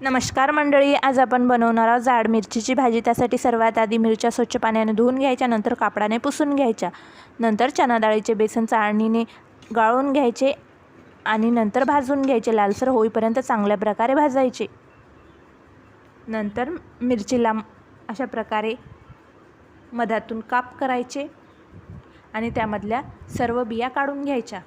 नमस्कार मंडळी, आज आपण बनवणार आहोत जाड मिरचीची भाजी। त्यासाठी सर्वात आधी मिरच्या स्वच्छ पाण्याने धुवून घ्यायच्या, नंतर कापडाने पुसून घ्यायच्या, नंतर चना डाळीचे बेसन चाळणीने गाळून घ्यायचे आणि नंतर भाजून घ्यायचे। लालसर होईपर्यंत चांगल्या प्रकारे भाजायचे। नंतर मिरचीला अशा प्रकारे मधातून काप करायचे आणि त्यामधल्या सर्व बिया काढून घ्यायच्या।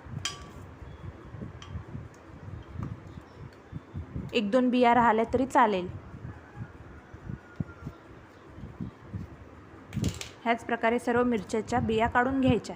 एक दोन बिया राहिल्या तरी चालेल। ह्याच प्रकारे सर्व मिरच्याच्या बिया काढून घ्यायच्या।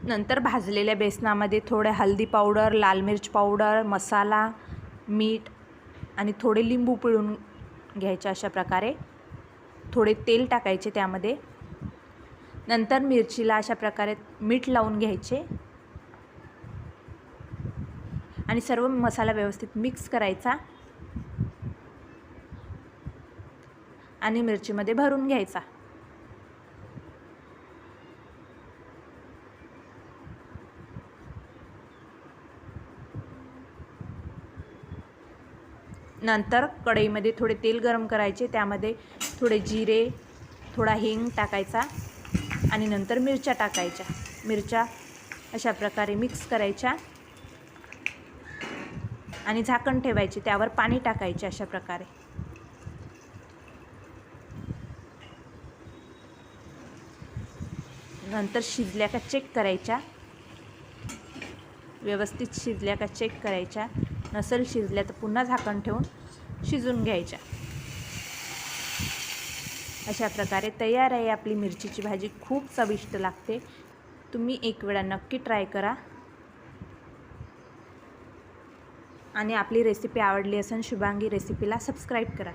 नंतर भाजलेल्या बेसनामध्ये थोडे हळदी पावडर, लाल मिर्च पावडर, मसाला, मीठ आणि थोडे लिंबू पिळून घ्यायचे। अशा प्रकारे थोडे तेल टाकायचे त्यामध्ये। नंतर मिरचीला अशा प्रकारे मीठ लावून घ्यायचे आणि सर्व मसाला व्यवस्थित मिक्स करायचा आणि मिरचीमध्ये भरून घ्यायचा। नंतर कढईमध्ये थोडे तेल गरम करायचे, त्यामध्ये थोडे जिरे, थोडा हिंग टाकायचा आणि नंतर मिरच्या टाकायच्या। मिरच्या अशा प्रकारे मिक्स करायच्या आणि झाकण ठेवायचे, त्यावर पाणी टाकायचे। अशा प्रकारे नंतर शिजल्या का चेक करायच्या, व्यवस्थित शिजल्या का चेक करायच्या। नसेल शिजल्या तर पुन्हा झाकण ठेवून शिजून घ्यायच्या। अशा प्रकारे तयार आहे आपली मिरचीची भाजी। खूप चविष्ट लागते, तुम्ही एक वेळा नक्की ट्राय करा। आणि आपली रेसिपी आवडली असेल शुभांगी रेसिपीला सबस्क्राईब करा।